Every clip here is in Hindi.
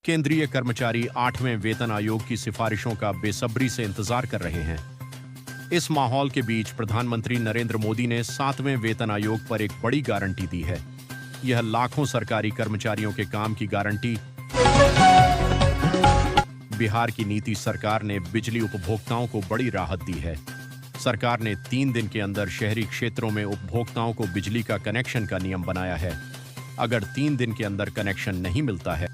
केंद्रीय कर्मचारी 8वें वेतन आयोग की सिफारिशों का बेसब्री से इंतजार कर रहे हैं। इस माहौल के बीच प्रधानमंत्री नरेंद्र मोदी ने 7वें वेतन आयोग पर एक बड़ी गारंटी दी है। यह लाखों सरकारी कर्मचारियों के काम की गारंटी। बिहार की नीति सरकार ने बिजली उपभोक्ताओं को बड़ी राहत दी है। सरकार ने 3 दिन के अंदर शहरी क्षेत्रों में उपभोक्ताओं को बिजली का कनेक्शन का नियम बनाया है। अगर 3 दिन के अंदर कनेक्शन नहीं मिलता है,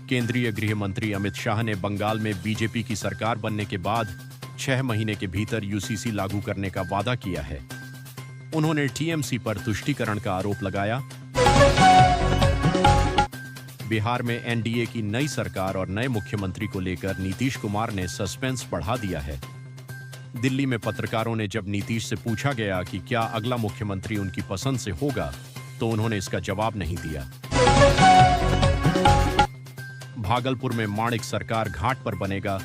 केंद्रीय गृह मंत्री अमित शाह ने बंगाल में बीजेपी की सरकार बनने के बाद 6 महीने के भीतर यूसीसी लागू करने का वादा किया है। उन्होंने टीएमसी पर तुष्टीकरण का आरोप लगाया। बिहार में एनडीए की नई सरकार और नए मुख्यमंत्री को लेकर नीतीश कुमार ने सस्पेंस बढ़ा दिया है। दिल्ली में पत्रकारों ने जब नीतीश से पूछा गया कि क्या अगला मुख्यमंत्री उनकी पसंद से होगा, तो उन्होंने इसका जवाब नहीं दिया। भागलपुर में माणिक सरकार घाट पर बनेगा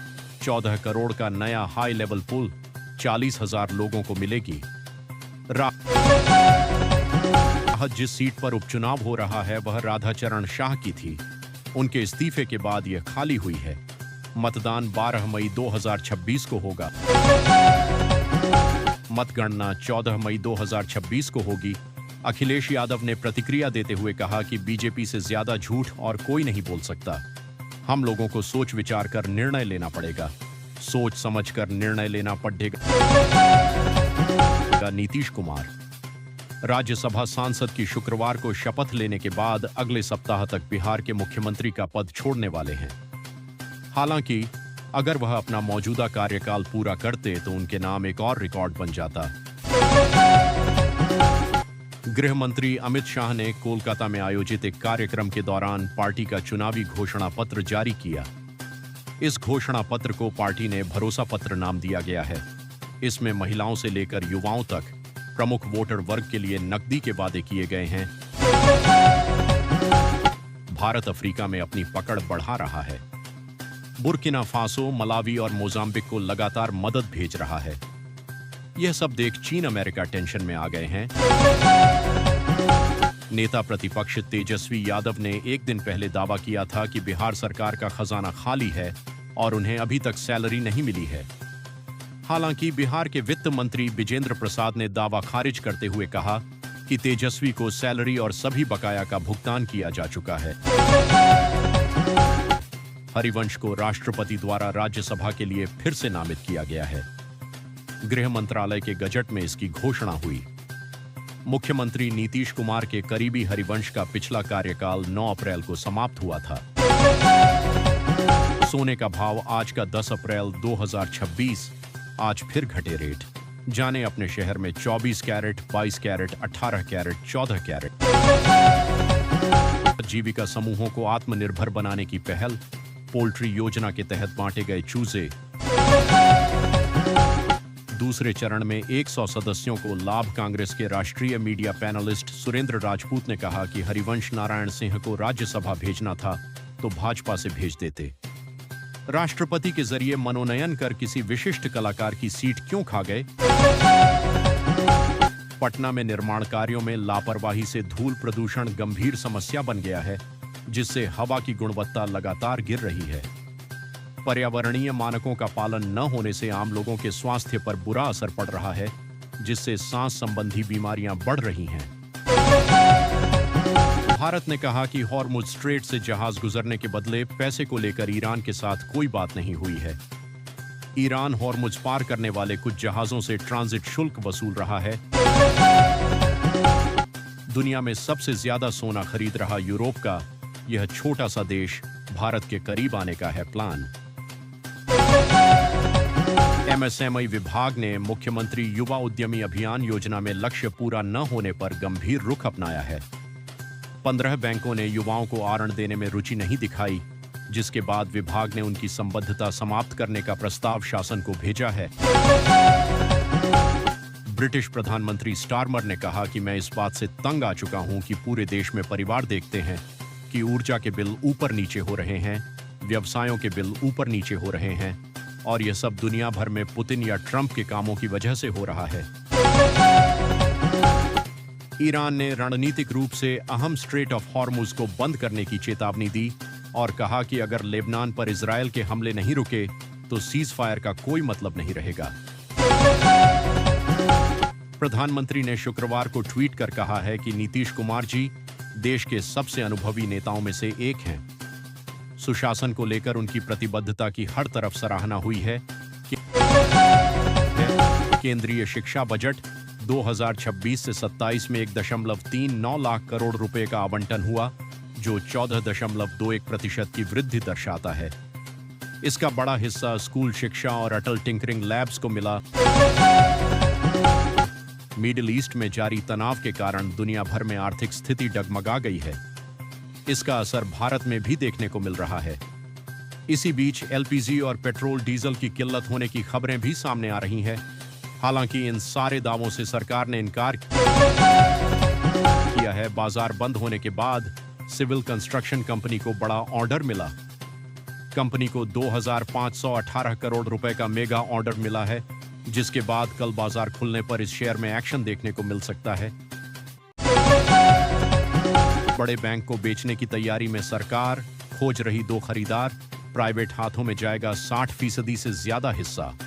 14 करोड़ का नया हाई लेवल पुल, 40,000 लोगों को मिलेगी राहत। जिस सीट पर उपचुनाव हो रहा है वह राधाचरण शाह की थी। उनके इस्तीफे के बाद यह खाली हुई है। मतदान 12 मई 2026 को होगा। मतगणना 14 मई 2026 को होगी। अखिलेश यादव ने प्रतिक्रिया देते हुए कहा कि बीजेपी से ज्यादा झूठ और कोई नहीं बोल सकता। हम लोगों को सोच विचार कर निर्णय लेना पड़ेगा। सोच समझ कर निर्णय लेना पड़ेगा। नीतीश कुमार राज्यसभा सांसद की शुक्रवार को शपथ लेने के बाद अगले सप्ताह तक बिहार के मुख्यमंत्री का पद छोड़ने वाले हैं। हालांकि अगर वह अपना मौजूदा कार्यकाल पूरा करते तो उनके नाम एक और रिकॉर्ड बन जाता। गृह मंत्री अमित शाह ने कोलकाता में आयोजित एक कार्यक्रम के दौरान पार्टी का चुनावी घोषणा पत्र जारी किया। इस घोषणा पत्र को पार्टी ने भरोसा पत्र नाम दिया गया है। इसमें महिलाओं से लेकर युवाओं तक प्रमुख वोटर वर्ग के लिए नकदी के वादे किए गए हैं। भारत अफ्रीका में अपनी पकड़ बढ़ा रहा है। बुर्किना फासो, मलावी और मोजाम्बिक को लगातार मदद भेज रहा है। यह सब देख चीन अमेरिका टेंशन में आ गए हैं। नेता प्रतिपक्ष तेजस्वी यादव ने एक दिन पहले दावा किया था कि बिहार सरकार का खजाना खाली है और उन्हें अभी तक सैलरी नहीं मिली है। हालांकि बिहार के वित्त मंत्री बिजेंद्र प्रसाद ने दावा खारिज करते हुए कहा कि तेजस्वी को सैलरी और सभी बकाया का भुगतान किया जा चुका है। हरिवंश को राष्ट्रपति द्वारा राज्यसभा के लिए फिर से नामित किया गया है। गृह मंत्रालय के गजट में इसकी घोषणा हुई। मुख्यमंत्री नीतीश कुमार के करीबी हरिवंश का पिछला कार्यकाल 9 अप्रैल को समाप्त हुआ था। सोने का भाव आज का 10 अप्रैल 2026 आज फिर घटे रेट। जाने अपने शहर में 24 कैरेट, 22 कैरेट, 18 कैरेट, 14 कैरेट। जीविका समूहों को आत्मनिर्भर बनाने की पहल। पोल्ट्री योजना के तहत बांटे गए चूजे। दूसरे चरण में 100 सदस्यों को लाभ। कांग्रेस के राष्ट्रीय मीडिया पैनलिस्ट सुरेंद्र राजपूत ने कहा कि हरिवंश नारायण सिंह को राज्यसभा भेजना था तो भाजपा से भेज देते। राष्ट्रपति के जरिए मनोनयन कर किसी विशिष्ट कलाकार की सीट क्यों खा गए? पटना में निर्माण कार्यों में लापरवाही से धूल प्रदूषण गंभीर समस्या बन गया है, जिससे हवा की गुणवत्ता लगातार गिर रही है। पर्यावरणीय मानकों का पालन न होने से आम लोगों के स्वास्थ्य पर बुरा असर पड़ रहा है, जिससे सांस संबंधी बीमारियां बढ़ रही हैं। भारत ने कहा कि हॉर्मुज स्ट्रेट से जहाज गुजरने के बदले पैसे को लेकर ईरान के साथ कोई बात नहीं हुई है। ईरान हॉर्मुज पार करने वाले कुछ जहाजों से ट्रांजिट शुल्क वसूल रहा है। दुनिया में सबसे ज्यादा सोना खरीद रहा यूरोप का यह छोटा सा देश भारत के करीब आने का है प्लान। एमएसएमई विभाग ने मुख्यमंत्री युवा उद्यमी अभियान योजना में लक्ष्य पूरा न होने पर गंभीर रुख अपनाया है। 15 बैंकों ने युवाओं को आरण देने में रुचि नहीं दिखाई, जिसके बाद विभाग ने उनकी संबद्धता समाप्त करने का प्रस्ताव शासन को भेजा है। ब्रिटिश प्रधानमंत्री स्टारमर ने कहा कि मैं इस बात से तंग आ चुका हूं कि पूरे देश में परिवार देखते हैं कि ऊर्जा के बिल ऊपर नीचे हो रहे हैं, व्यवसायों के बिल ऊपर नीचे हो रहे हैं और यह सब दुनिया भर में पुतिन या ट्रंप के कामों की वजह से हो रहा है। ईरान ने रणनीतिक रूप से अहम स्ट्रेट ऑफ हॉर्मुज को बंद करने की चेतावनी दी और कहा कि अगर लेबनान पर इजरायल के हमले नहीं रुके तो सीज फायर का कोई मतलब नहीं रहेगा। प्रधानमंत्री ने शुक्रवार को ट्वीट कर कहा है कि नीतीश कुमार जी देश के सबसे अनुभवी नेताओं में से एक हैं। सुशासन को लेकर उनकी प्रतिबद्धता की हर तरफ सराहना हुई है। केंद्रीय शिक्षा बजट 2026 से 27 में 1.39 लाख करोड़ रुपए का आवंटन हुआ, जो 14.21% की वृद्धि दर्शाता है। इसका बड़ा हिस्सा स्कूल शिक्षा और अटल टिंकरिंग लैब्स को मिला। मिडिल ईस्ट में जारी तनाव के कारण दुनिया भर में आर्थिक स्थिति डगमगा गई है। इसका असर भारत में भी देखने को मिल रहा है। इसी बीच एलपीजी और पेट्रोल डीजल की किल्लत होने की खबरें भी सामने आ रही हैं। हालांकि इन सारे दावों से सरकार ने इनकार किया है। बाजार बंद होने के बाद सिविल कंस्ट्रक्शन कंपनी को बड़ा ऑर्डर मिला। कंपनी को 2,518 करोड़ रुपए का मेगा ऑर्डर मिला है, जिसके बाद कल बाजार खुलने पर इस शेयर में एक्शन देखने को मिल सकता है। बड़े बैंक को बेचने की तैयारी में सरकार, खोज रही 2 खरीदार, प्राइवेट हाथों में जाएगा 60% से ज्यादा हिस्सा।